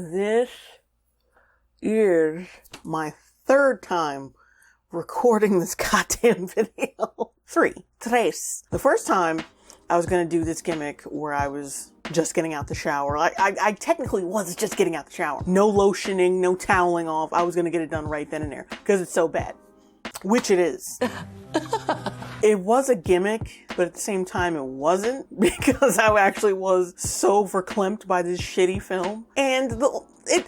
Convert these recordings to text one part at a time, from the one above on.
This is my third time recording this goddamn video. Tres. The first time I was going to do this gimmick where I was just getting out the shower. I technically was just getting out the shower. No lotioning, no toweling off. I was going to get it done right then and there because it's so bad. Which it is. It was a gimmick, but at the same time it wasn't, because I actually was so verklempt by this shitty film. And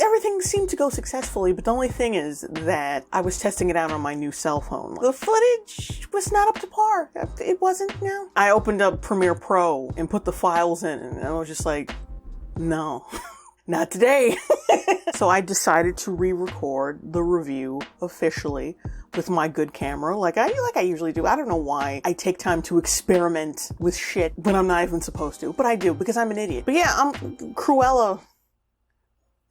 everything seemed to go successfully, but the only thing is that I was testing it out on my new cell phone. The footage was not up to par. It wasn't, no. I opened up Premiere Pro and put the files in, and I was just like, no. Not today. So I decided to re-record the review officially with my good camera, like I usually do. I don't know why I take time to experiment with shit when I'm not even supposed to, but I do because I'm an idiot. But yeah, Cruella.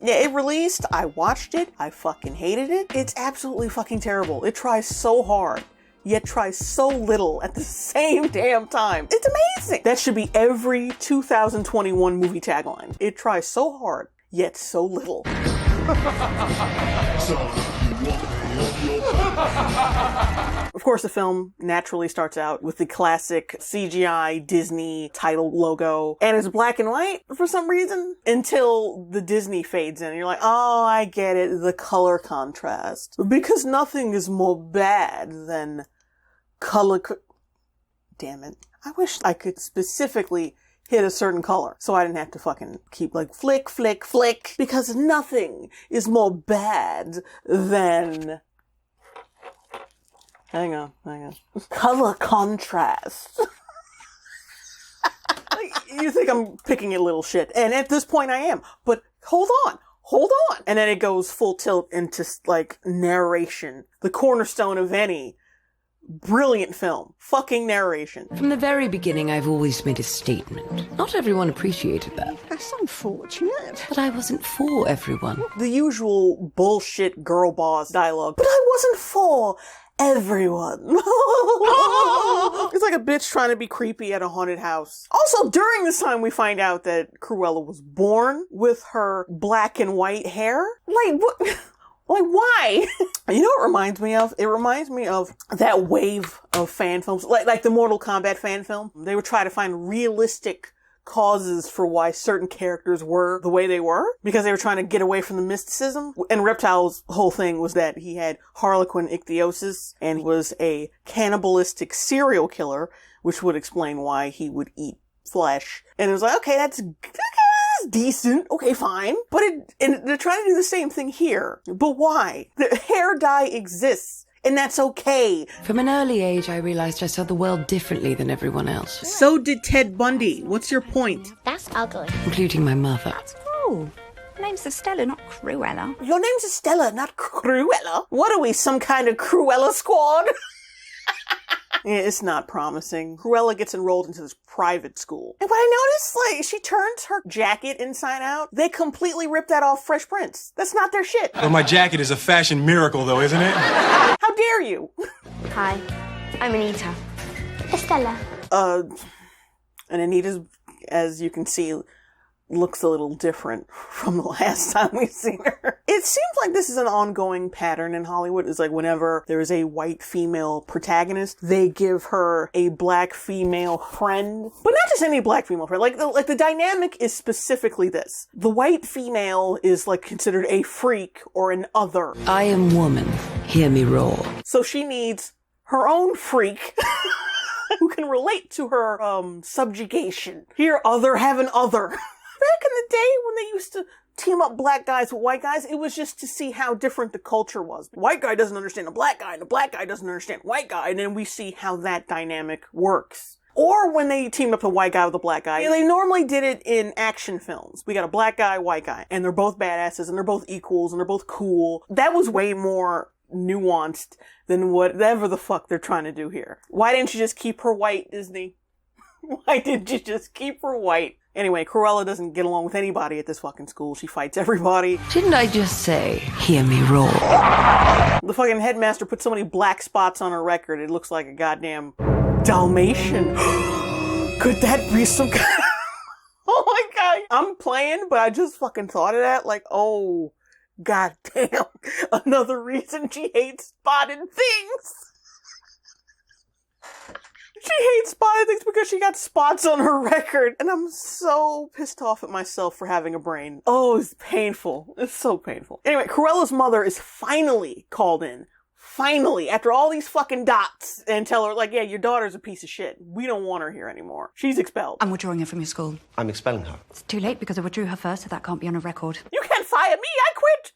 Yeah, it released. I watched it. I fucking hated it. It's absolutely fucking terrible. It tries so hard, yet tries so little at the same damn time. It's amazing. That should be every 2021 movie tagline. It tries so hard, yet so little. Of course, the film naturally starts out with the classic CGI Disney title logo, and it's black and white for some reason, until the Disney fades in, and you're like, oh, I get it, the color contrast. Because nothing is more bad than damn it. I wish I could specifically hit a certain color so I didn't have to fucking keep like flick, flick, flick, because nothing is more bad than... Hang on. Color contrast. You think I'm picking a little shit, and at this point I am, but hold on. And then it goes full tilt into like narration, the cornerstone of any brilliant film. Fucking narration. From the very beginning, I've always made a statement. Not everyone appreciated that. That's unfortunate. But I wasn't for everyone. The usual bullshit girl boss dialogue. But I wasn't for everyone. It's like a bitch trying to be creepy at a haunted house. Also, during this time, we find out that Cruella was born with her black and white hair. Like, what? Like, why? You know what it reminds me of? It reminds me of that wave of fan films, like the Mortal Kombat fan film. They would try to find realistic causes for why certain characters were the way they were, because they were trying to get away from the mysticism. And Reptile's whole thing was that he had Harlequin ichthyosis and he was a cannibalistic serial killer, which would explain why he would eat flesh. And it was like, okay, that's decent. Okay, fine. But and they're trying to do the same thing here. But why? The hair dye exists. And that's okay. From an early age, I realized I saw the world differently than everyone else. So did Ted Bundy. What's your point? That's ugly. Including my mother. Oh, my name's Estella, not Cruella. Your name's Estella, not Cruella? What are we, some kind of Cruella squad? Yeah, it's not promising. Cruella gets enrolled into this private school. And what I noticed, like, she turns her jacket inside out. They completely ripped that off Fresh Prince. That's not their shit. Well, my jacket is a fashion miracle, though, isn't it? How dare you? Hi, I'm Anita. Estella. And Anita's, as you can see, looks a little different from the last time we've seen her. It seems like this is an ongoing pattern in Hollywood. It's like whenever there is a white female protagonist, they give her a black female friend. But not just any black female friend. Like the dynamic is specifically this. The white female is like considered a freak or an other. I am woman. Hear me roar. So she needs her own freak who can relate to her subjugation. Here, other have an other. Back in the day when they used to team up black guys with white guys, it was just to see how different the culture was. The white guy doesn't understand the black guy, and the black guy doesn't understand the white guy, and then we see how that dynamic works. Or when they teamed up the white guy with the black guy, they normally did it in action films. We got a black guy, white guy, and they're both badasses, and they're both equals, and they're both cool. That was way more nuanced than whatever the fuck they're trying to do here. Why didn't you just keep her white, Disney? Why didn't you just keep her white? Anyway, Cruella doesn't get along with anybody at this fucking school. She fights everybody. Didn't I just say, hear me roar? The fucking headmaster put so many black spots on her record, it looks like a goddamn Dalmatian. Could that be some kind of... Oh my god. I'm playing, but I just fucking thought of that. Like, oh, goddamn. Another reason she hates spotted things. She hates spotted things because she got spots on her record. And I'm so pissed off at myself for having a brain. Oh, it's painful. It's so painful. Anyway, Cruella's mother is finally called in. Finally, after all these fucking dots, and tell her, like, yeah, your daughter's a piece of shit. We don't want her here anymore. She's expelled. I'm withdrawing her from your school. I'm expelling her. It's too late because I withdrew her first, so that can't be on a record. You can't fire me, I quit!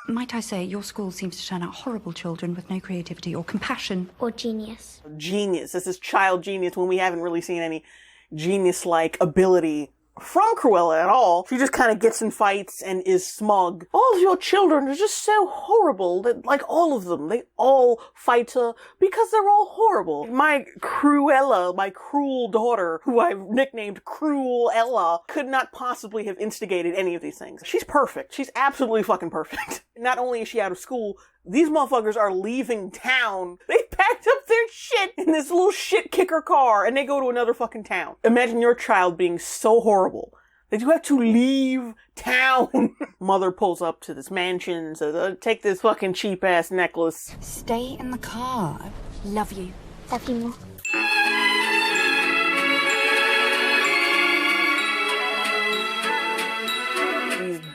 Might I say, your school seems to turn out horrible children with no creativity or compassion. Or genius. Genius. This is child genius when we haven't really seen any genius-like ability from Cruella at all. She just kind of gets in fights and is smug. All of your children are just so horrible that, like, all of them, they all fight her because they're all horrible. My Cruella, my cruel daughter, who I nicknamed Cruella, could not possibly have instigated any of these things. She's perfect. She's absolutely fucking perfect. Not only is she out of school, these motherfuckers are leaving town. They packed up their shit in this little shit kicker car and they go to another fucking town. Imagine your child being so horrible that you have to leave town. Mother pulls up to this mansion and says, take this fucking cheap ass necklace. Stay in the car. Love you. Love you more.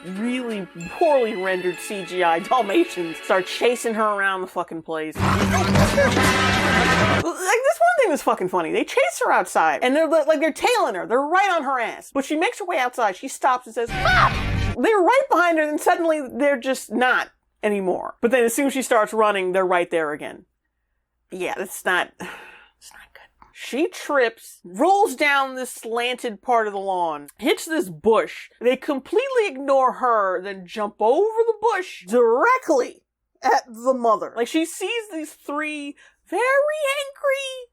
Really poorly rendered CGI dalmatians start chasing her around the fucking place. Like, this one thing was fucking funny. They chase her outside and they're tailing her. They're right on her ass. But she makes her way outside. She stops and says, stop! They're right behind her and suddenly they're just not anymore. But then as soon as she starts running, they're right there again. Yeah, it's not good. She trips, rolls down this slanted part of the lawn, hits this bush. They completely ignore her, then jump over the bush directly at the mother. Like, she sees these three very angry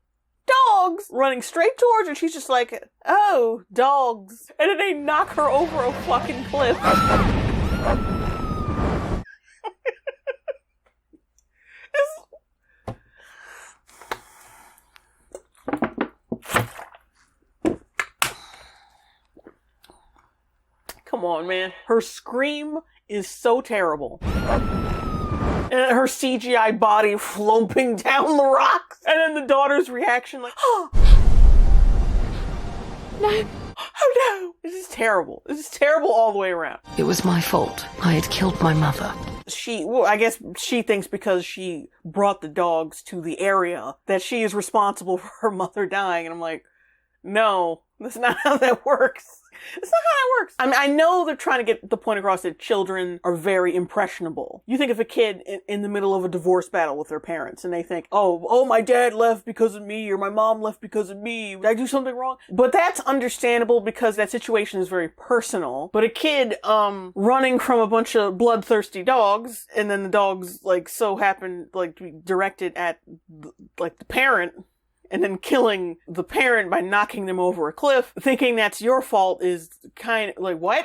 dogs running straight towards her. She's just like, oh, dogs. And then they knock her over a fucking cliff. Come on, man. Her scream is so terrible. And her CGI body flomping down the rocks. And then the daughter's reaction like, oh. No. Oh no. This is terrible. This is terrible all the way around. It was my fault. I had killed my mother. I guess she thinks because she brought the dogs to the area that she is responsible for her mother dying. And I'm like, no, that's not how that works. It's not how that works. I mean, I know they're trying to get the point across that children are very impressionable. You think of a kid in the middle of a divorce battle with their parents and they think, oh, my dad left because of me or my mom left because of me. Did I do something wrong? But that's understandable because that situation is very personal. But a kid, running from a bunch of bloodthirsty dogs and then the dogs, like, so happen, like, to be directed at, like, the parent, and then killing the parent by knocking them over a cliff, thinking that's your fault is kind of like, what?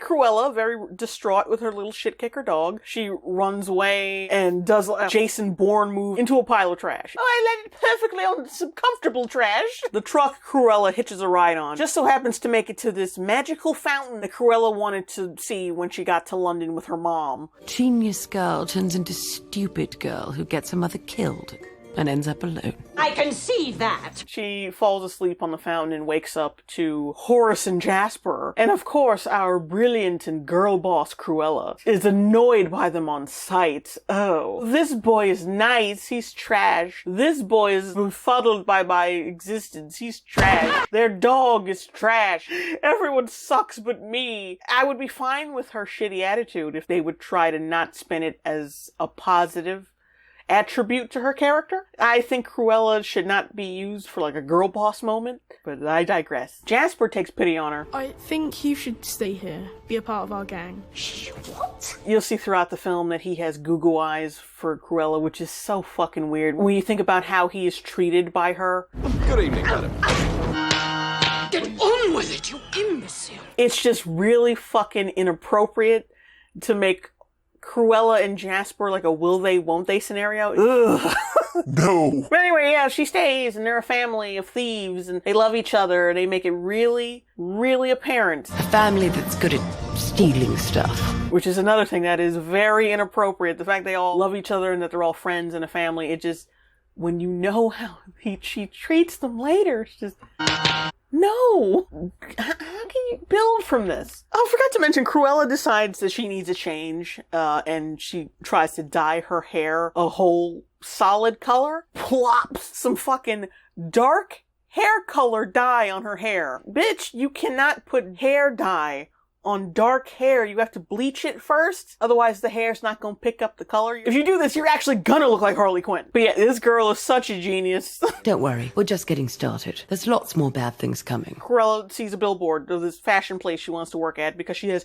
Cruella, very distraught with her little shit kicker dog, she runs away and does a Jason Bourne move into a pile of trash. Oh, I landed perfectly on some comfortable trash. The truck Cruella hitches a ride on just so happens to make it to this magical fountain that Cruella wanted to see when she got to London with her mom. Genius girl turns into stupid girl who gets her mother killed and ends up alone. I can see that. She falls asleep on the fountain and wakes up to Horace and Jasper. And of course, our brilliant and girl boss Cruella is annoyed by them on sight. Oh, this boy is nice. He's trash. This boy is befuddled by my existence. He's trash. Their dog is trash. Everyone sucks but me. I would be fine with her shitty attitude if they would try to not spin it as a positive attribute to her character. I think Cruella should not be used for like a girl boss moment, but I digress. Jasper takes pity on her. I think you should stay here, be a part of our gang. What? You'll see throughout the film that he has goo-goo eyes for Cruella, which is so fucking weird when you think about how he is treated by her. Good evening, madam. Get on with it, you imbecile. It's just really fucking inappropriate to make Cruella and Jasper like a will they, won't they scenario? Ugh. No. But anyway, yeah, she stays, and they're a family of thieves, and they love each other, and they make it really, really apparent. A family that's good at stealing stuff. Which is another thing that is very inappropriate. The fact they all love each other and that they're all friends and a family, it just, when you know how she treats them later, it's just... No! How can you build from this? Oh, I forgot to mention, Cruella decides that she needs a change, and she tries to dye her hair a whole solid color. Plops some fucking dark hair color dye on her hair. Bitch, you cannot put hair dye on dark hair. You have to bleach it first. Otherwise, the hair's not gonna pick up the color. If you do this, you're actually gonna look like Harley Quinn. But yeah, this girl is such a genius. Don't worry, we're just getting started. There's lots more bad things coming. Cruella sees a billboard of this fashion place she wants to work at because she has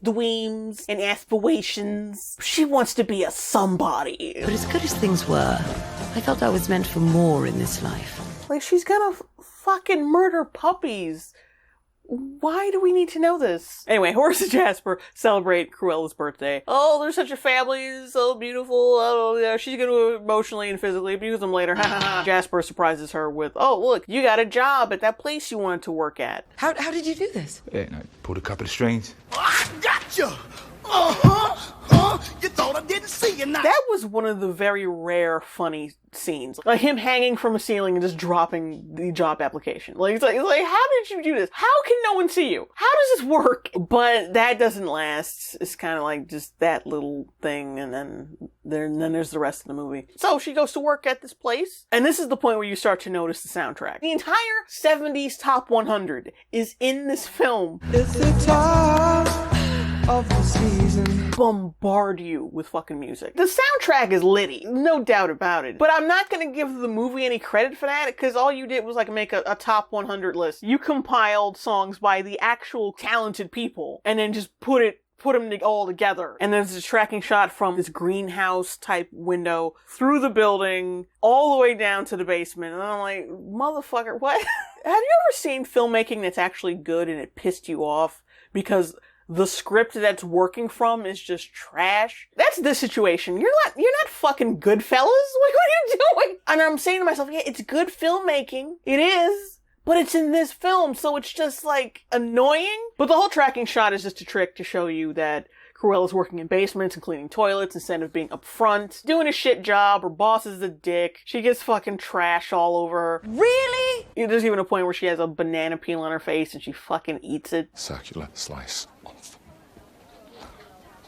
dreams and aspirations. She wants to be a somebody. But as good as things were, I felt I was meant for more in this life. Like, she's gonna fucking murder puppies. Why do we need to know this? Anyway, Horace and Jasper celebrate Cruella's birthday. Oh, they're such a family, so beautiful. Oh, yeah, she's gonna emotionally and physically abuse them later. Jasper surprises her with, oh, look, you got a job at that place you wanted to work at. How did you do this? Yeah, no, pulled a couple of strings. I gotcha! You thought I didn't see you now. That was one of the very rare funny scenes. Like him hanging from a ceiling and just dropping the job application. It's like, how did you do this? How can no one see you? How does this work? But that doesn't last. It's kind of like just that little thing, and then there's the rest of the movie. So she goes to work at this place, and this is the point where you start to notice the soundtrack. The entire 70s Top 100 is in this film. It's the top of the season. Bombard you with fucking music. The soundtrack is litty, no doubt about it. But I'm not gonna give the movie any credit for that, because all you did was like make a top 100 list. You compiled songs by the actual talented people, and then just put them all together. And there's a tracking shot from this greenhouse type window through the building, all the way down to the basement. And I'm like, motherfucker, what? Have you ever seen filmmaking that's actually good and it pissed you off because the script that's working from is just trash? That's the situation. You're not fucking Goodfellas. What are you doing? And I'm saying to myself, yeah, it's good filmmaking. It is. But it's in this film, so it's just, like, annoying. But the whole tracking shot is just a trick to show you that Cruella's working in basements and cleaning toilets instead of being up front, doing a shit job. Her boss is a dick. She gets fucking trash all over her. Really? There's even a point where she has a banana peel on her face and she fucking eats it. Circular slice of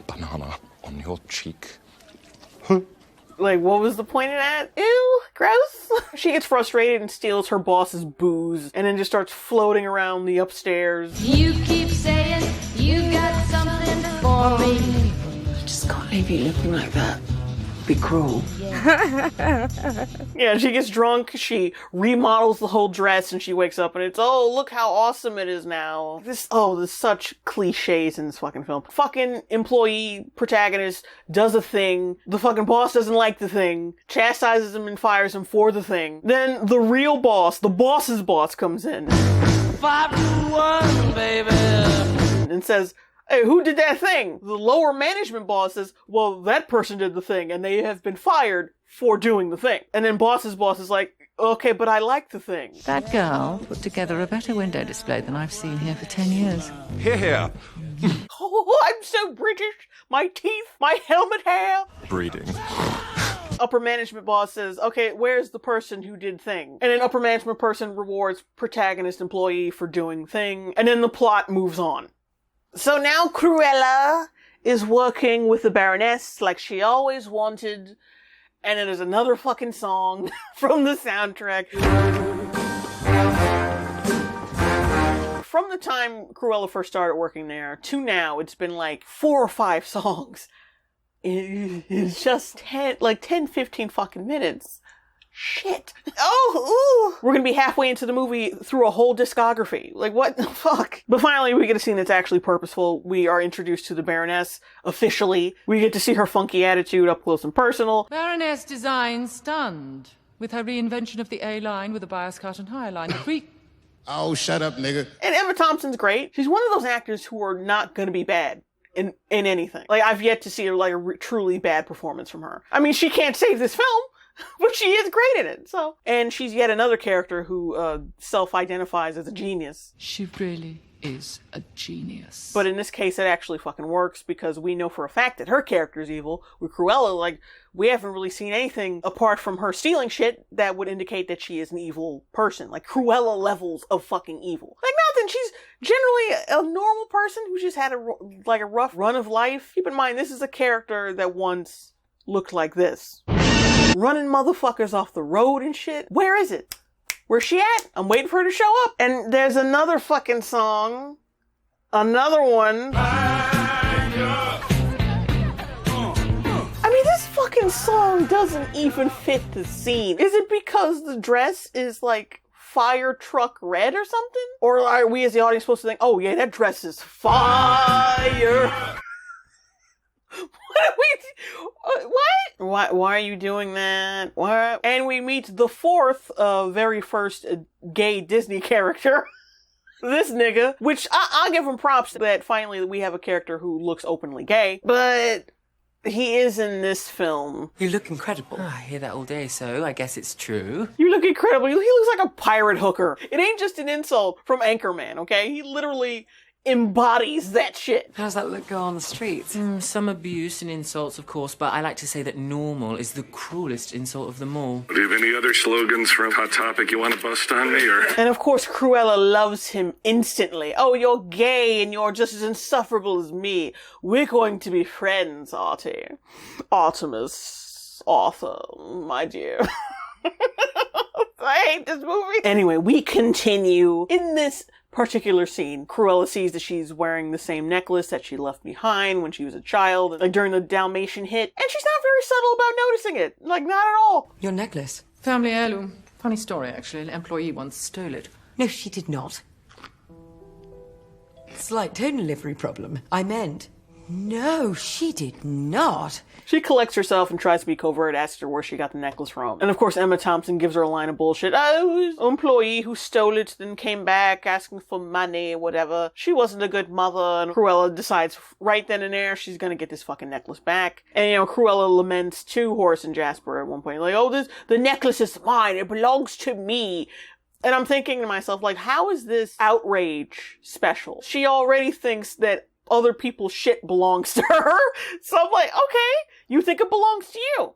banana on your cheek. Like, what was the point of that? Ew, gross. She gets frustrated and steals her boss's booze and then just starts floating around the upstairs. You keep saying you got something for me. I just can't leave you looking like that. Be cruel. Yeah, she gets drunk, she remodels the whole dress, and she wakes up and it's, oh, look how awesome it is now. There's such cliches in this fucking film. Fucking employee protagonist does a thing, the fucking boss doesn't like the thing, chastises him and fires him for the thing. Then the real boss, the boss's boss, comes in. 5 to 1, baby. And says, hey, who did that thing? The lower management boss says, well, that person did the thing, and they have been fired for doing the thing. And then boss's boss is like, okay, but I like the thing. That girl put together a better window display than I've seen here for 10 years. Here. Oh, I'm so British. My teeth, my helmet hair. Breeding. Upper management boss says, okay, where's the person who did thing? And then upper management person rewards protagonist employee for doing thing. And then the plot moves on. So now Cruella is working with the Baroness like she always wanted. And it is another fucking song from the soundtrack. From the time Cruella first started working there to now, it's been like 4 or 5 songs. It's just 10, 15 fucking minutes. Shit. Oh, ooh. We're gonna be halfway into the movie through a whole discography. Like, what the fuck? But finally, we get a scene that's actually purposeful. We are introduced to the Baroness, officially. We get to see her funky attitude up close and personal. Baroness design stunned with her reinvention of the A-line with a bias cut and high line. Oh, shut up, nigga. And Emma Thompson's great. She's one of those actors who are not gonna be bad. in anything. Like, I've yet to see like a truly bad performance from her. I mean, she can't save this film, but she is great in it. So, and she's yet another character who self-identifies as a genius. She really is a genius. But in this case, it actually fucking works because we know for a fact that her character is evil. With Cruella, like, we haven't really seen anything apart from her stealing shit that would indicate that she is an evil person. Like, Cruella levels of fucking evil. Like, nothing. She's generally a normal person who's just had a rough run of life. Keep in mind, this is a character that once looked like this. Running motherfuckers off the road and shit. Where is it? Where's she at? I'm waiting for her to show up. And there's another fucking song. Another one. I mean, this fucking song doesn't even fit the scene. Is it because the dress is like fire truck red or something? Or are we as the audience supposed to think, oh yeah, that dress is fire? What? Why are you doing that? What? And we meet the fourth, very first gay Disney character. This nigga, which I'll give him props that finally we have a character who looks openly gay, but he is in this film. You look incredible. Oh, I hear that all day, so I guess it's true. You look incredible. He looks like a pirate hooker. It ain't just an insult from Anchorman, okay? He literally embodies that shit. How does that look go on the streets? Some abuse and insults, of course, but I like to say that normal is the cruelest insult of them all. Do you have any other slogans from Hot Topic you want to bust on me, or? And of course, Cruella loves him instantly. Oh, you're gay and you're just as insufferable as me. We're going to be friends, Artie. Artemis. Arthur, my dear. I hate this movie. Anyway, we continue. In this particular scene, Cruella sees that she's wearing the same necklace that she left behind when she was a child, like during the Dalmatian hit, and she's not very subtle about noticing it. Like, not at all. Your necklace? Family heirloom. Funny story, actually. An employee once stole it. No, she did not. Slight tone delivery problem. I meant, no, she did not. She collects herself and tries to be covert, asks her where she got the necklace from. And of course, Emma Thompson gives her a line of bullshit. Oh, an employee who stole it, then came back asking for money, whatever. She wasn't a good mother. And Cruella decides right then and there she's gonna get this fucking necklace back. And, you know, Cruella laments to Horace and Jasper at one point, like, oh, the necklace is mine. It belongs to me. And I'm thinking to myself, like, how is this outrage special? She already thinks that other people's shit belongs to her. So I'm like, okay, you think it belongs to you.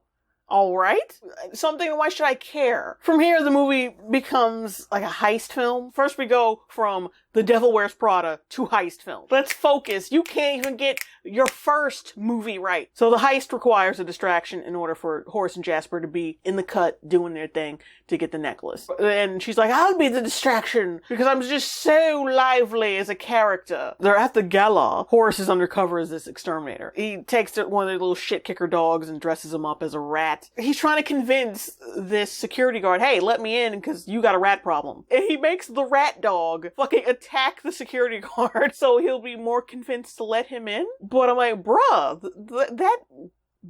All right. Something, why should I care? From here, the movie becomes like a heist film. First we go from The Devil Wears Prada to heist film. Let's focus. You can't even get your first movie right. So the heist requires a distraction in order for Horace and Jasper to be in the cut doing their thing to get the necklace. And she's like, I'll be the distraction because I'm just so lively as a character. They're at the gala. Horace is undercover as this exterminator. He takes one of their little shit kicker dogs and dresses him up as a rat. He's trying to convince this security guard, hey, let me in because you got a rat problem. And he makes the rat dog fucking attack the security guard so he'll be more convinced to let him in. But I'm like, bruh, that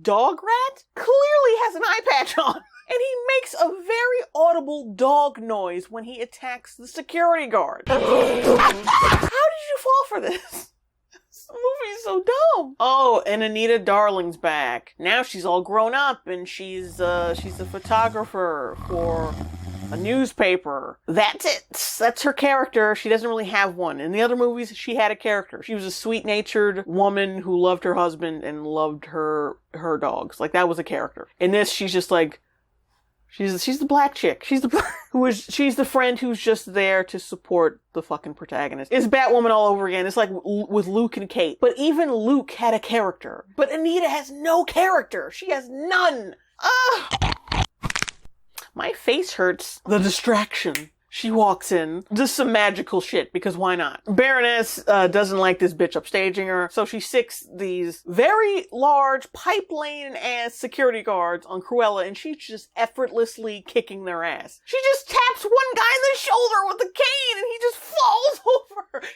dog rat clearly has an eye patch on. And he makes a very audible dog noise when he attacks the security guard. How did you fall for this? This movie is so dumb. Oh, and Anita Darling's back. Now she's all grown up and she's a photographer for a newspaper. That's it. That's her character. She doesn't really have one. In the other movies, she had a character. She was a sweet-natured woman who loved her husband and loved her dogs. Like, that was a character. In this, she's just like, she's the black chick. She's the friend who's just there to support the fucking protagonist. It's Batwoman all over again. It's like with Luke and Kate. But even Luke had a character. But Anita has no character. She has none. My face hurts. The distraction. She walks in, does some magical shit, because why not? Baroness doesn't like this bitch upstaging her, so she sicks these very large pipeline-ass security guards on Cruella, and she's just effortlessly kicking their ass. She just taps one guy in the shoulder with a cane, and he just falls over.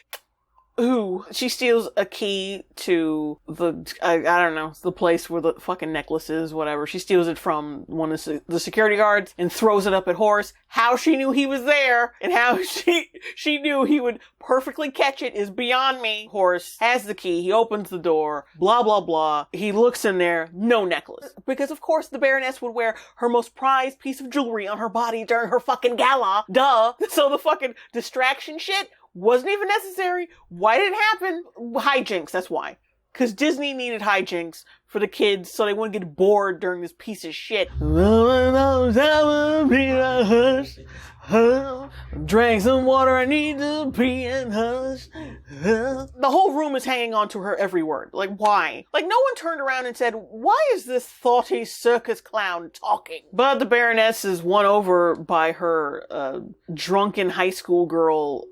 who she steals a key to I don't know, the place where the fucking necklace is, whatever. She steals it from one of the security guards and throws it up at Horace. How she knew he was there and how she knew he would perfectly catch it is beyond me. Horace has the key. He opens the door. Blah, blah, blah. He looks in there. No necklace. Because, of course, the Baroness would wear her most prized piece of jewelry on her body during her fucking gala. Duh. So the fucking distraction shit wasn't even necessary. Why did it happen? Hijinks, that's why. Because Disney needed hijinks for the kids so they wouldn't get bored during this piece of shit. Drank some water, I need to pee and hush. The whole room is hanging on to her every word. Like, why? Like, no one turned around and said, why is this thoughty circus clown talking? But the Baroness is won over by her drunken high school girl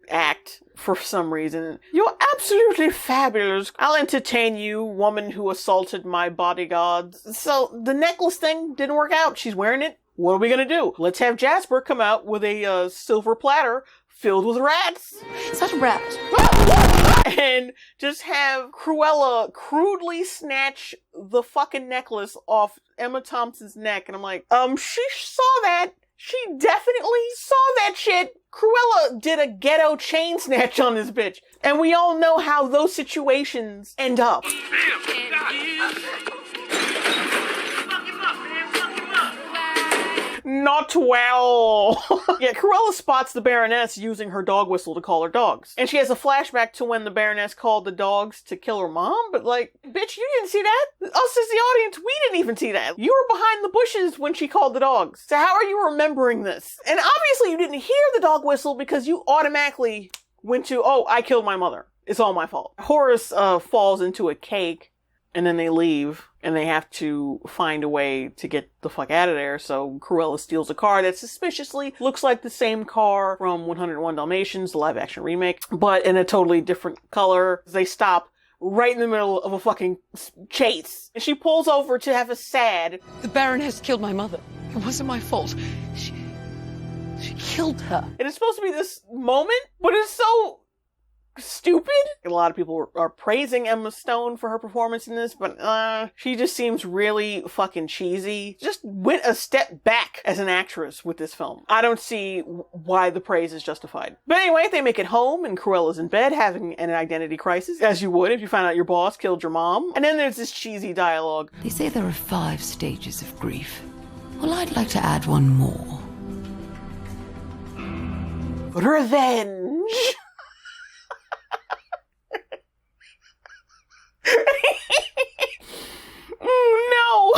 act for some reason. You're absolutely fabulous. I'll entertain you, woman who assaulted my bodyguards. So the necklace thing didn't work out. She's wearing it. What are we gonna do? Let's have Jasper come out with a silver platter filled with rats. Such a rat. And just have Cruella crudely snatch the fucking necklace off Emma Thompson's neck. And I'm like, she saw that. She definitely saw that shit. Cruella did a ghetto chain snatch on this bitch. And we all know how those situations end up. Not well. Yeah, Cruella spots the Baroness using her dog whistle to call her dogs. And she has a flashback to when the Baroness called the dogs to kill her mom, but like, bitch, you didn't see that? Us as the audience, we didn't even see that. You were behind the bushes when she called the dogs. So how are you remembering this? And obviously you didn't hear the dog whistle because you automatically went to, oh, I killed my mother. It's all my fault. Horace falls into a cake. And then they leave, and they have to find a way to get the fuck out of there. So Cruella steals a car that suspiciously looks like the same car from 101 Dalmatians, the live-action remake, but in a totally different color. They stop right in the middle of a fucking chase. And she pulls over to have a sad. The Baroness killed my mother. It wasn't my fault. She killed her. And it's supposed to be this moment, but it's so stupid. A lot of people are praising Emma Stone for her performance in this, but she just seems really fucking cheesy. Just went a step back as an actress with this film. I don't see why the praise is justified. But anyway, they make it home and Cruella's in bed having an identity crisis, as you would if you found out your boss killed your mom. And then there's this cheesy dialogue. They say there are 5 stages of grief. Well, I'd like to add one more. Revenge! No!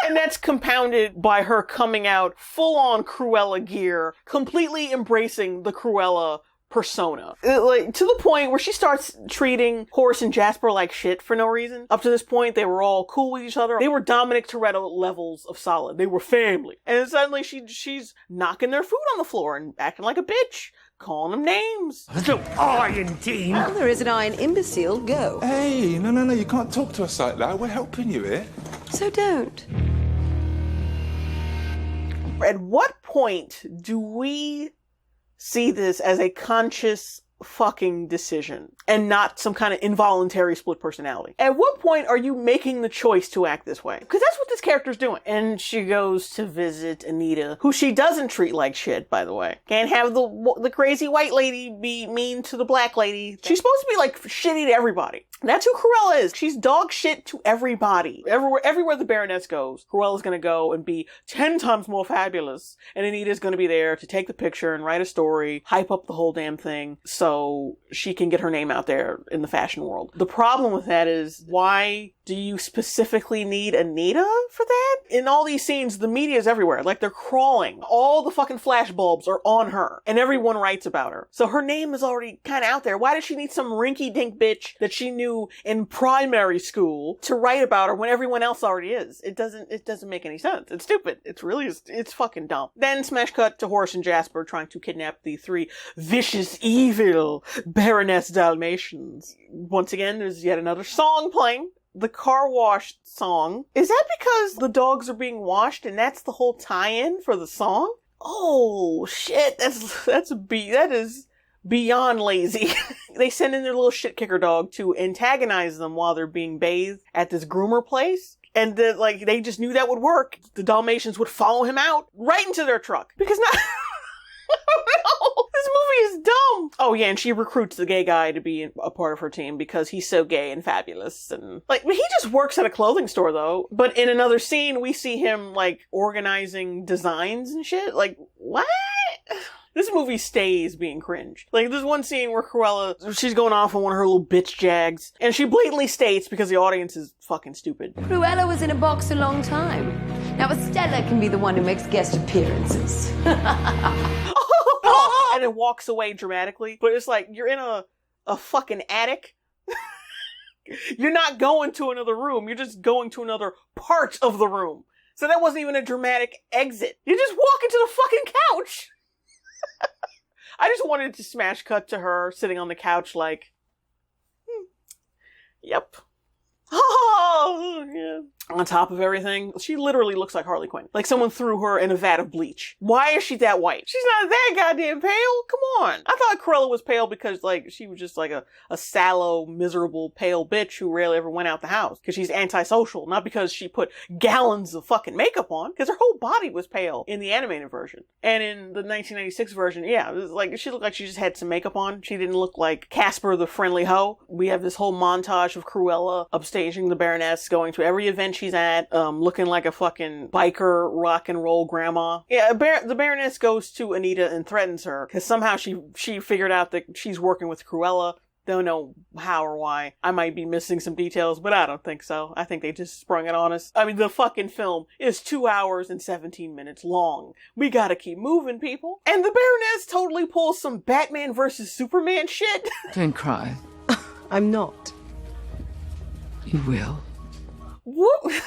And that's compounded by her coming out full-on Cruella gear, completely embracing the Cruella persona. Like, to the point where she starts treating Horace and Jasper like shit for no reason. Up to this point, they were all cool with each other. They were Dominic Toretto levels of solid. They were family. And then suddenly she's knocking their food on the floor and acting like a bitch. Calling them names. Little iron team. Well, there is an iron imbecile. Go. Hey, no, you can't talk to us like that. We're helping you here. So don't. At what point do we see this as a conscious fucking decision and not some kind of involuntary split personality? At what point are you making the choice to act this way? Because that's what this character's doing. And she goes to visit Anita, who she doesn't treat like shit, by the way. Can't have the crazy white lady be mean to the black lady. She's supposed to be like shitty to everybody. That's who Cruella is. She's dog shit to everybody. Everywhere the Baroness goes, Cruella's gonna go and be 10 times more fabulous. And Anita's gonna be there to take the picture and write a story, hype up the whole damn thing, so she can get her name out there in the fashion world. The problem with that is, why do you specifically need Anita for that? In all these scenes, the media is everywhere. Like, they're crawling. All the fucking flashbulbs are on her, and everyone writes about her. So her name is already kind of out there. Why does she need some rinky-dink bitch that she knew in primary school to write about her when everyone else already is? It doesn't make any sense. It's stupid. It's fucking dumb. Then smash cut to Horace and Jasper trying to kidnap the 3 vicious, evil Baroness Dalmatians. Once again, there's yet another song playing. The car wash song. Is that because the dogs are being washed and that's the whole tie-in for the song? Oh shit, that is beyond lazy. They send in their little shit kicker dog to antagonize them while they're being bathed at this groomer place. And they just knew that would work. The Dalmatians would follow him out right into their truck. Because not... No, this movie is dumb. Oh yeah, and she recruits the gay guy to be a part of her team because he's so gay and fabulous. And he just works at a clothing store though. But in another scene, we see him organizing designs and shit. What? This movie stays being cringe. There's one scene where Cruella, she's going off on one of her little bitch jags, and she blatantly states, because the audience is fucking stupid, Cruella was in a box a long time. Now Estella can be the one who makes guest appearances. And then walks away dramatically. But it's you're in a fucking attic. You're not going to another room. You're just going to another part of the room. So that wasn't even a dramatic exit. You just walk into the fucking couch. I just wanted to smash cut to her sitting on the couch yep. Oh, yeah. On top of everything, she literally looks like Harley Quinn. Someone threw her in a vat of bleach. Why is she that white? She's not that goddamn pale. Come on. I thought Cruella was pale because, she was just a sallow, miserable, pale bitch who rarely ever went out the house. Because she's antisocial. Not because she put gallons of fucking makeup on. Because her whole body was pale in the animated version. And in the 1996 version, yeah, it was she looked like she just had some makeup on. She didn't look like Casper the Friendly Hoe. We have this whole montage of Cruella upstaging the Baroness, going to every event she's at, looking like a fucking biker rock and roll grandma. Yeah, the Baroness goes to Anita and threatens her because somehow she figured out that she's working with Cruella. Don't know how or why. I might be missing some details, but I don't think so. I think they just sprung it on us. I mean, the fucking film is 2 hours and 17 minutes long. We gotta keep moving, people. And the Baroness totally pulls some Batman versus Superman shit. Don't cry. I'm not. You will. What?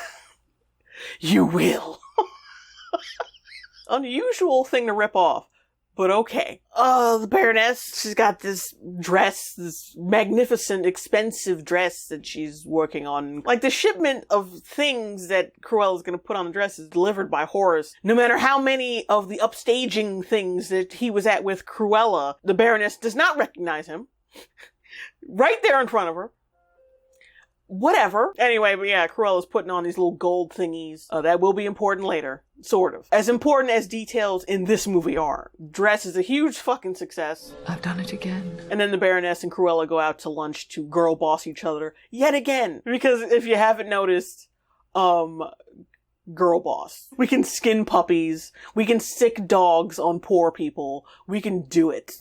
You will. Unusual thing to rip off, but okay. The Baroness, she's got this dress, this magnificent, expensive dress that she's working on. The shipment of things that Cruella's gonna put on the dress is delivered by Horace. No matter how many of the upstaging things that he was at with Cruella, the Baroness does not recognize him. Right there in front of her. Whatever. Anyway, but yeah, Cruella's putting on these little gold thingies. That will be important later. Sort of. As important as details in this movie are. Dress is a huge fucking success. I've done it again. And then the Baroness and Cruella go out to lunch to girl boss each other yet again. Because if you haven't noticed, girl boss. We can skin puppies. We can sick dogs on poor people. We can do it.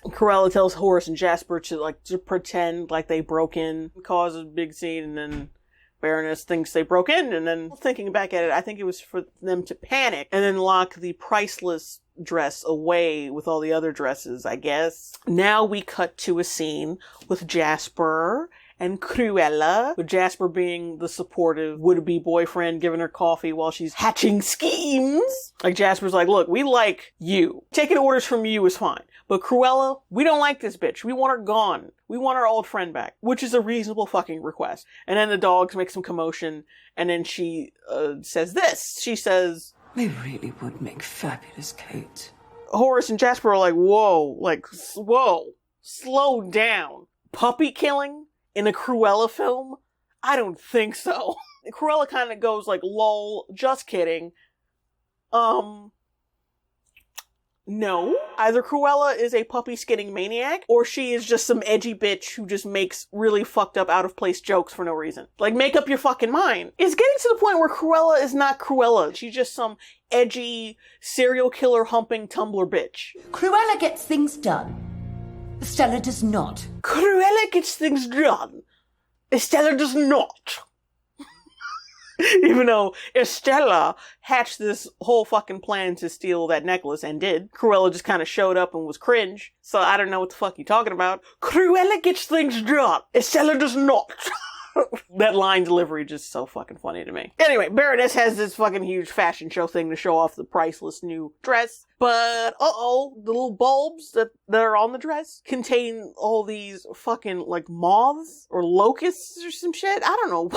Cruella tells Horace and Jasper to pretend like they broke in, cause a big scene, and then Baroness thinks they broke in, and then thinking back at it, I think it was for them to panic and then lock the priceless dress away with all the other dresses, I guess. Now we cut to a scene with Jasper and Cruella, with Jasper being the supportive would-be boyfriend giving her coffee while she's hatching schemes. Jasper's look, we like you. Taking orders from you is fine. But Cruella, we don't like this bitch. We want her gone. We want our old friend back. Which is a reasonable fucking request. And then the dogs make some commotion, and then she says this. She says, "They really would make fabulous coats." Horace and Jasper are whoa. Whoa. Slow down. Puppy killing? In a Cruella film? I don't think so. Cruella kind of goes lol, just kidding. No. Either Cruella is a puppy skinning maniac, or she is just some edgy bitch who just makes really fucked up out of place jokes for no reason. Make up your fucking mind. It's getting to the point where Cruella is not Cruella. She's just some edgy, serial killer humping Tumblr bitch. Cruella gets things done. Estella does not. Cruella gets things done. Estella does not. Even though Estella hatched this whole fucking plan to steal that necklace and did. Cruella just kind of showed up and was cringe. So I don't know what the fuck you're talking about. Cruella gets things done. Estella does not. That line delivery just so fucking funny to me. Anyway, Baroness has this fucking huge fashion show thing to show off the priceless new dress. But, the little bulbs that are on the dress contain all these fucking, moths or locusts or some shit. I don't know.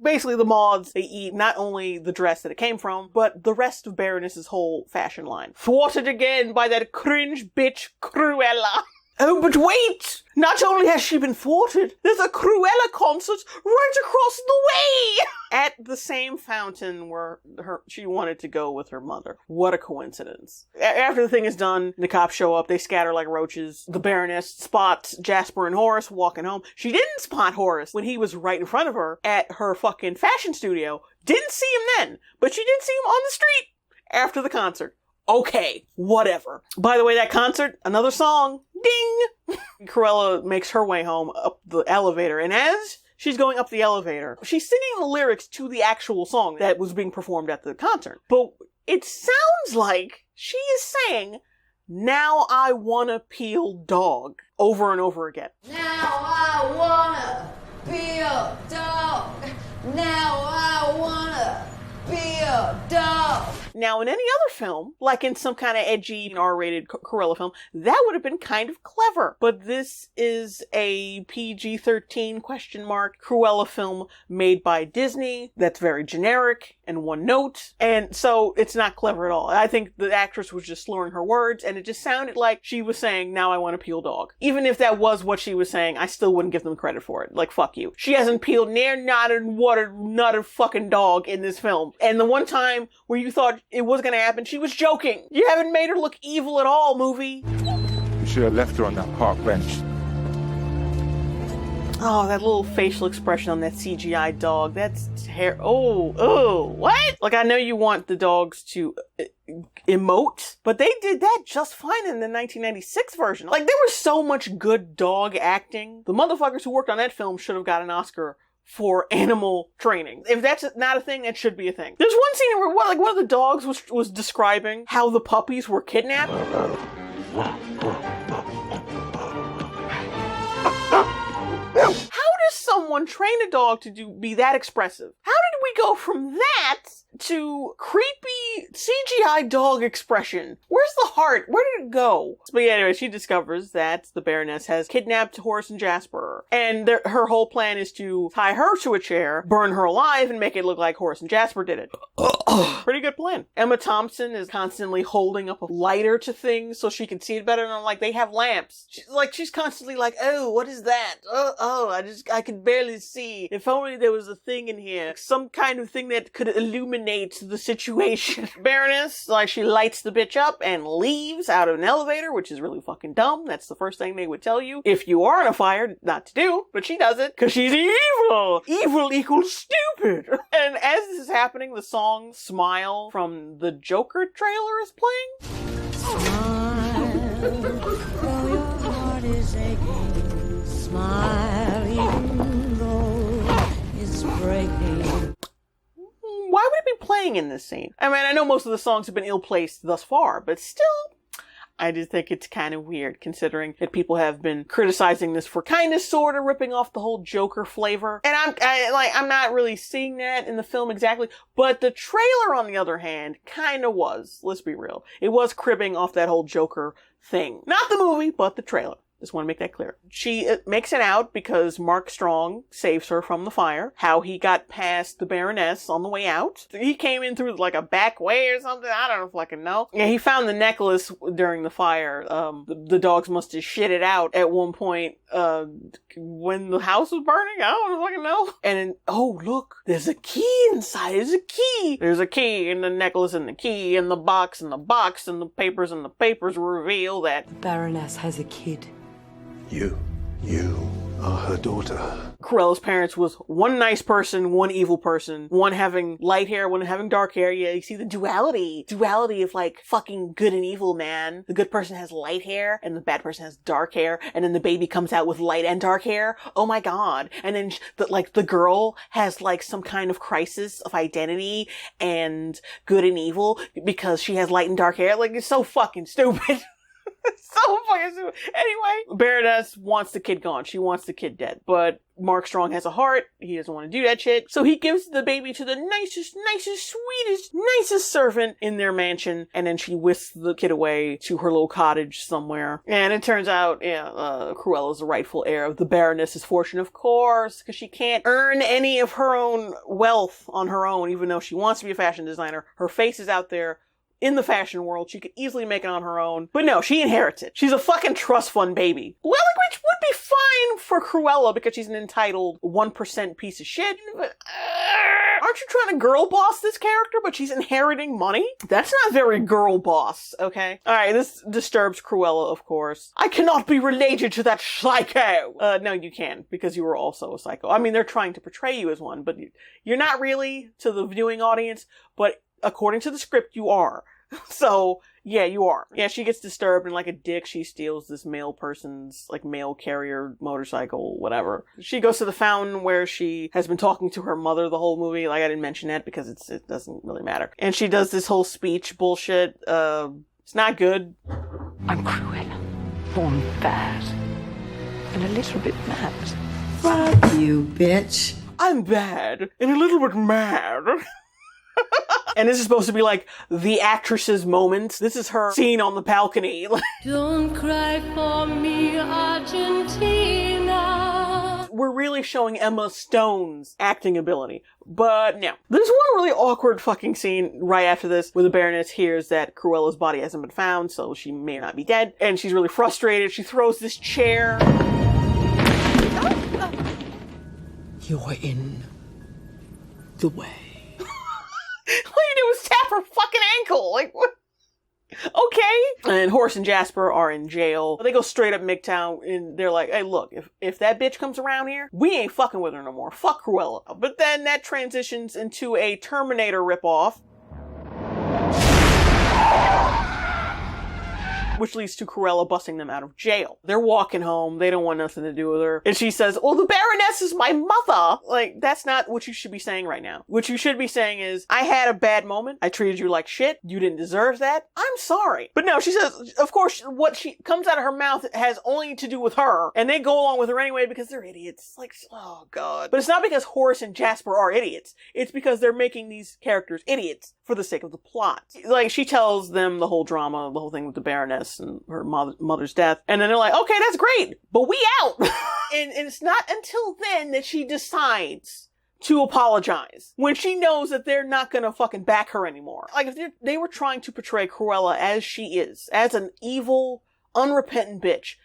Basically, the moths, they eat not only the dress that it came from, but the rest of Baroness's whole fashion line. Thwarted again by that cringe bitch Cruella. Oh, but wait! Not only has she been thwarted, there's a Cruella concert right across the way! At the same fountain where she wanted to go with her mother. What a coincidence. After the thing is done, the cops show up, they scatter like roaches. The Baroness spots Jasper and Horace walking home. She didn't spot Horace when he was right in front of her at her fucking fashion studio. Didn't see him then, but she did see him on the street after the concert. Okay, whatever. By the way, that concert, another song. Ding! Cruella makes her way home up the elevator, and as she's going up the elevator, she's singing the lyrics to the actual song that was being performed at the concert. But it sounds like she is saying, "Now I wanna peel dog," over and over again. Now I wanna be a dog. Now I wanna be a dog. Now, in any other film, like in some kind of edgy, R-rated Cruella film, that would have been kind of clever. But this is a PG-13 Cruella film made by Disney that's very generic and one note. And so it's not clever at all. I think the actress was just slurring her words, and it just sounded like she was saying, "Now I want to peel dog." Even if that was what she was saying, I still wouldn't give them credit for it. Like, fuck you. She hasn't peeled near not a fucking dog in this film. And the one time where you thought it was gonna happen, she was joking. You haven't made her look evil at all, movie. You should have left her on that park bench. Oh, that little facial expression on that CGI dog. That's terrible. Oh, what? Like, I know you want the dogs to emote, but they did that just fine in the 1996 version. Like, there was so much good dog acting. The motherfuckers who worked on that film should have got an Oscar for animal training. If that's not a thing, that should be a thing. There's one scene where one of the dogs was describing how the puppies were kidnapped. How does someone train a dog to be that expressive? How did we go from that to creepy CGI dog expression? Where's the heart? Where did it go? But yeah, anyway, she discovers that the Baroness has kidnapped Horace and Jasper. And her whole plan is to tie her to a chair, burn her alive, and make it look like Horace and Jasper did it. Pretty good plan. Emma Thompson is constantly holding up a lighter to things so she can see it better. And I'm like, they have lamps. She's constantly like, "Oh, what is that? I could barely see. If only there was a thing in here. Some kind of thing that could illuminate the situation." Baroness, she lights the bitch up and leaves out of an elevator, which is really fucking dumb. That's the first thing they would tell you if you are on a fire not to do, but she does it because she's evil. Evil equals stupid. And as this is happening, the song Smile from the Joker trailer is playing. Smile, though your heart is aching. Smile, even though it's breaking. Why would it be playing in this scene? I mean, I know most of the songs have been ill-placed thus far, but still, I just think it's kind of weird considering that people have been criticizing this for kind of sort of ripping off the whole Joker flavor. And I'm not really seeing that in the film exactly, but the trailer on the other hand kind of was. Let's be real. It was cribbing off that whole Joker thing. Not the movie, but the trailer. Just want to make that clear. She makes it out because Mark Strong saves her from the fire. How he got past the Baroness on the way out. He came in through like a back way or something. I don't fucking know. Yeah, he found the necklace during the fire. The dogs must have shit it out at one point when the house was burning. I don't fucking know. And then, oh look, there's a key inside. There's a key. There's a key in the necklace and the key in the box and the box and the papers reveal that the Baroness has a kid. You are her daughter. Cruella's parents was one nice person, one evil person, one having light hair, one having dark hair. Yeah, you see the duality of like fucking good and evil, man. The good person has light hair and the bad person has dark hair, and then the baby comes out with light and dark hair. Oh my god. And then the girl has like some kind of crisis of identity and good and evil because she has light and dark hair. Like, it's so fucking stupid. So fucking stupid. Anyway, Baroness wants the kid gone. She wants the kid dead. But Mark Strong has a heart. He doesn't want to do that shit. So he gives the baby to the nicest, sweetest, nicest servant in their mansion. And then she whisks the kid away to her little cottage somewhere. And it turns out, Cruella's the rightful heir of the Baroness's fortune, of course, because she can't earn any of her own wealth on her own, even though she wants to be a fashion designer. Her face is out there in the fashion world. She could easily make it on her own. But no, she inherits it. She's a fucking trust fund baby. Well, which would be fine for Cruella because she's an entitled 1% piece of shit. But, aren't you trying to girl boss this character, but she's inheriting money? That's not very girl boss, okay? Alright, this disturbs Cruella, of course. I cannot be related to that psycho! No, you can, because you were also a psycho. I mean, they're trying to portray you as one, but you're not really to the viewing audience, but according to the script, you are. So, yeah, you are. Yeah, she gets disturbed and like a dick, she steals this male person's, like, mail carrier motorcycle, whatever. She goes to the fountain where she has been talking to her mother the whole movie. Like, I didn't mention that because it doesn't really matter. And she does this whole speech bullshit. It's not good. I'm Cruella, born bad and a little bit mad. Fuck you, bitch. I'm bad and a little bit mad. And this is supposed to be like the actress's moment. This is her scene on the balcony. Don't cry for me, Argentina. We're really showing Emma Stone's acting ability. But no. There's one really awkward fucking scene right after this where the Baroness hears that Cruella's body hasn't been found, so she may not be dead. And she's really frustrated. She throws this chair. You're in the way. All you do is tap her fucking ankle. Like, what? Okay. And Horace and Jasper are in jail. They go straight up MGTOW and they're like, hey, look, if that bitch comes around here, we ain't fucking with her no more. Fuck Cruella. But then that transitions into a Terminator ripoff, which leads to Cruella busting them out of jail. They're walking home. They don't want nothing to do with her. And she says, well, the Baroness is my mother. Like, that's not what you should be saying right now. What you should be saying is, I had a bad moment. I treated you like shit. You didn't deserve that. I'm sorry. But no, she says, of course, what she comes out of her mouth has only to do with her. And they go along with her anyway because they're idiots. Like, oh God. But it's not because Horace and Jasper are idiots. It's because they're making these characters idiots for the sake of the plot. Like, she tells them the whole drama, the whole thing with the Baroness and her mother's death. And then they're like, okay, that's great, but we out. and it's not until then that she decides to apologize. When she knows that they're not gonna fucking back her anymore. Like, if they were trying to portray Cruella as she is, as an evil, unrepentant bitch,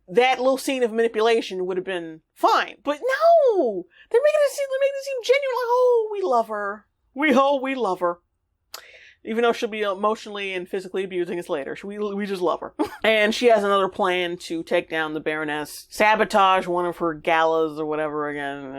that little scene of manipulation would have been fine. But no! They're making it seem genuine, like, oh, we love her. We love her. Even though she'll be emotionally and physically abusing us later. We just love her. And she has another plan to take down the Baroness. Sabotage one of her galas or whatever again.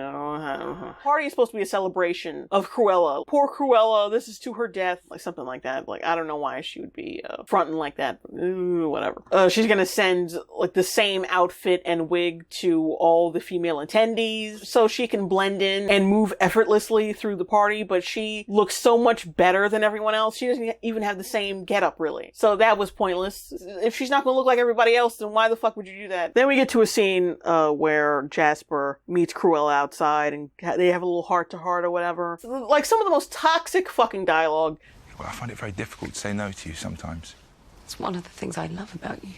Party is supposed to be a celebration of Cruella. Poor Cruella, this is to her death. Like something like that. Like, I don't know why she would be fronting like that. Whatever. She's gonna send like the same outfit and wig to all the female attendees so she can blend in and move effortlessly through the party. But she looks so much better than everyone else. She doesn't even have the same getup, really. So that was pointless. If she's not going to look like everybody else, then why the fuck would you do that? Then we get to a scene where Jasper meets Cruella outside, and they have a little heart-to-heart or whatever. Like, some of the most toxic fucking dialogue. Well, I find it very difficult to say no to you sometimes. It's one of the things I love about you.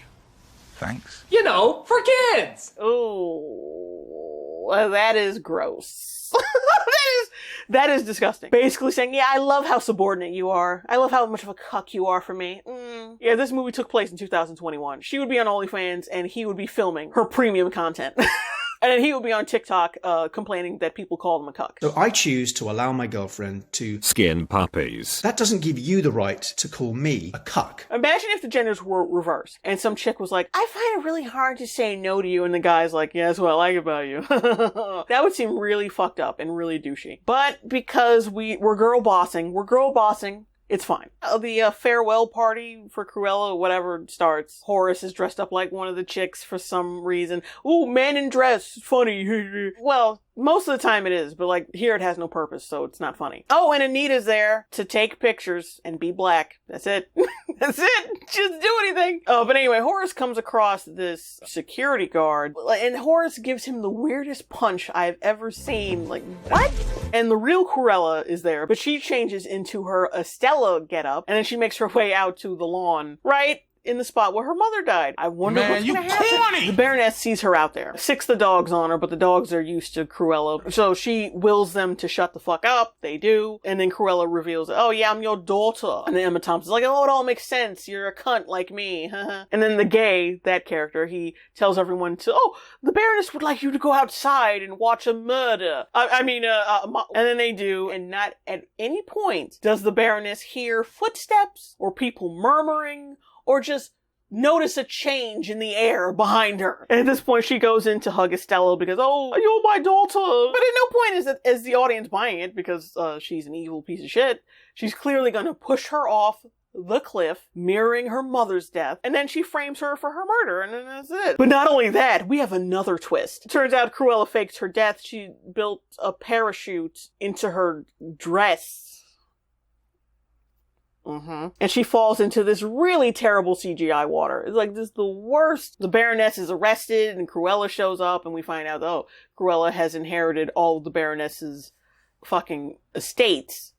Thanks. You know, for kids! Oh, well, that is gross. That is disgusting. Basically saying, yeah, I love how subordinate you are. I love how much of a cuck you are for me. Yeah, this movie took place in 2021. She would be on OnlyFans and he would be filming her premium content. And then he would be on TikTok complaining that people call him a cuck. So I choose to allow my girlfriend to skin puppies. That doesn't give you the right to call me a cuck. Imagine if the genders were reversed and some chick was like, I find it really hard to say no to you, and the guy's like, yeah, that's what I like about you. That would seem really fucked up and really douchey. But because we're girl bossing, it's fine. The farewell party for Cruella, whatever, starts. Horace is dressed up like one of the chicks for some reason. Ooh, man in dress. Funny. Well, Most of the time it is, but like here it has no purpose, so it's not funny. Oh, and Anita's there to take pictures and be black. That's it. That's it. Just do anything. Oh, but anyway, Horace comes across this security guard, and Horace gives him the weirdest punch I've ever seen. Like, what? And the real Cruella is there, but she changes into her Estella getup, and then she makes her way out to the lawn, right in the spot where her mother died. I wonder what's gonna happen. Corny. The Baroness sees her out there, sicks the dogs on her, but the dogs are used to Cruella, so she wills them to shut the fuck up. They do, and then Cruella reveals, "Oh yeah, I'm your daughter." And then Emma Thompson's like, "Oh, it all makes sense. You're a cunt like me." And then the gay, that character, he tells everyone to, "Oh, the Baroness would like you to go outside and watch a murder." And then they do, and not at any point does the Baroness hear footsteps or people murmuring or just notice a change in the air behind her. And at this point, she goes in to hug Estella because, "Oh, you're my daughter." But at no point is the audience buying it because she's an evil piece of shit. She's clearly going to push her off the cliff, mirroring her mother's death, and then she frames her for her murder, and then that's it. But not only that, we have another twist. It turns out Cruella faked her death. She built a parachute into her dress. And she falls into this really terrible CGI water. It's like, this is the worst. The Baroness is arrested, and Cruella shows up, and we find out, oh, Cruella has inherited all of the Baroness's fucking estates.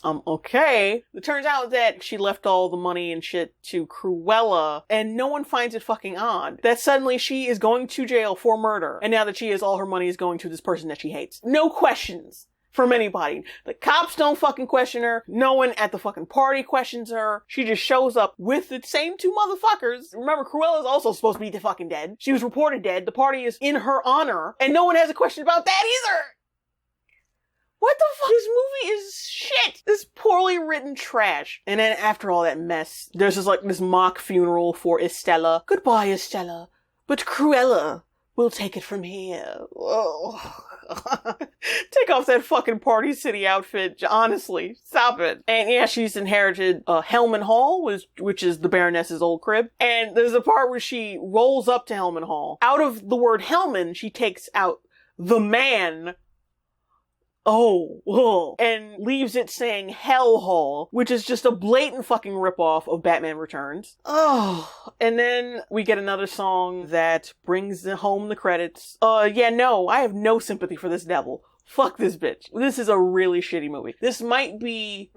Okay. It turns out that she left all the money and shit to Cruella, and no one finds it fucking odd that suddenly she is going to jail for murder, and now that she has all her money is going to this person that she hates. No questions from anybody. The cops don't fucking question her. No one at the fucking party questions her. She just shows up with the same two motherfuckers. Remember, Cruella's also supposed to be fucking dead. She was reported dead. The party is in her honor, and no one has a question about that either. What the fuck? This movie is shit. This poorly written trash. And then after all that mess, there's just like this mock funeral for Estella. Goodbye, Estella. But Cruella will take it from here. Oh. Take off that fucking Party City outfit. Honestly, stop it. And yeah, she's inherited Hellman Hall, which is the Baroness's old crib. And there's a part where she rolls up to Hellman Hall. Out of the word Hellman, she takes out the man. And leaves it saying Hell Hall, which is just a blatant fucking ripoff of Batman Returns. And then we get another song that brings home the credits. I have no sympathy for this devil. Fuck this bitch. This is a really shitty movie. This might be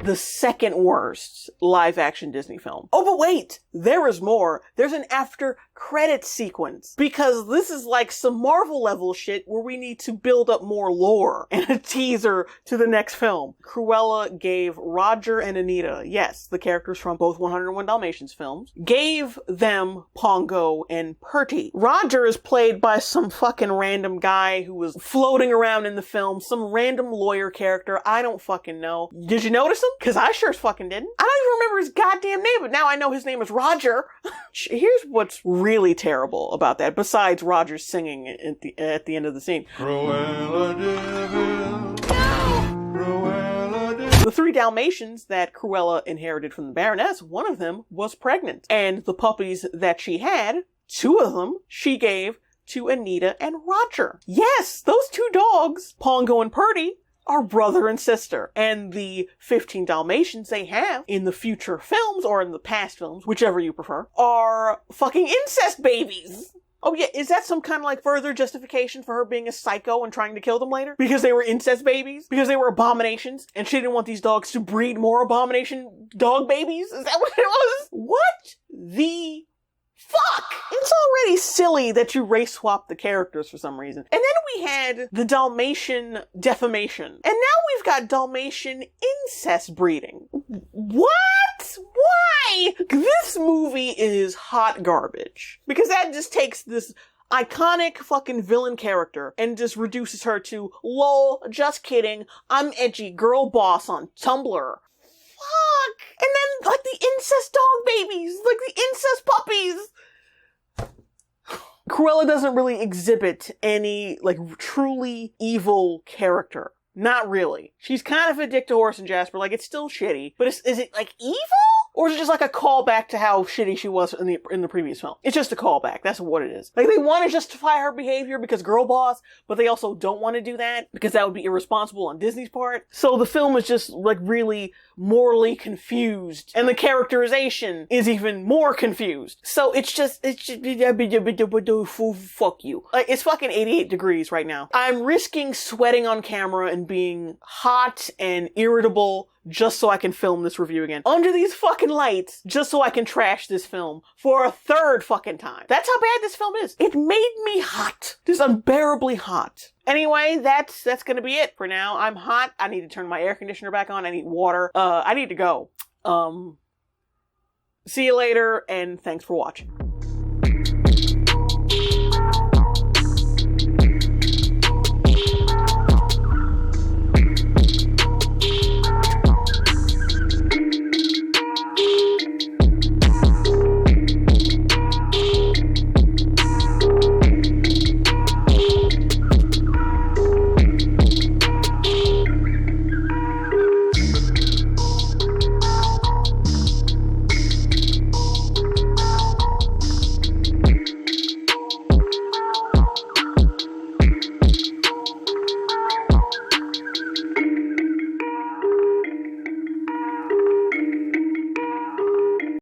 the second worst live-action Disney film. Oh, but wait! There is more. There's an after-credits sequence. Because this is like some Marvel-level shit where we need to build up more lore and a teaser to the next film. Cruella gave Roger and Anita, yes, the characters from both 101 Dalmatians films, gave them Pongo and Perty. Roger is played by some fucking random guy who was floating around in the film, some random lawyer character, I don't fucking know. Did you notice him? Because I sure as fucking didn't. I don't even remember his goddamn name, but now I know his name is Roger. Here's what's really terrible about that, besides Roger singing at the end of the scene. Cruella devil. Cruella devil. The 3 Dalmatians that Cruella inherited from the Baroness, one of them was pregnant. And the puppies that she had, 2 of them, she gave to Anita and Roger. Yes, those 2 dogs, Pongo and Perty, are brother and sister. And the 15 Dalmatians they have in the future films, or in the past films, whichever you prefer, are fucking incest babies. Oh yeah, is that some kind of like further justification for her being a psycho and trying to kill them later? Because they were incest babies? Because they were abominations? And she didn't want these dogs to breed more abomination dog babies? Is that what it was? What the fuck? It's already silly that you race swap the characters for some reason. And then we had the Dalmatian defamation. And now we've got Dalmatian incest breeding. What? Why? This movie is hot garbage. Because that just takes this iconic fucking villain character and just reduces her to, lol, just kidding, I'm edgy girl boss on Tumblr. Fuck! And then, like, the incest dog babies! Like, the incest puppies! Cruella doesn't really exhibit any, like, truly evil character. Not really. She's kind of a dick to Horace and Jasper, like, it's still shitty. But is it, like, evil? Or is it just like a callback to how shitty she was in the previous film? It's just a callback. That's what it is. Like, they want to justify her behavior because girl boss, but they also don't want to do that because that would be irresponsible on Disney's part. So the film is just, like, really morally confused. And the characterization is even more confused. So it's just fuck you. Like, it's fucking 88 degrees right now. I'm risking sweating on camera and being hot and irritable just so I can film this review again. Under these fucking lights, just so I can trash this film for a third fucking time. That's how bad this film is. It made me hot. Just unbearably hot. Anyway, that's gonna be it for now. I'm hot. I need to turn my air conditioner back on. I need water. I need to go. See you later, and thanks for watching.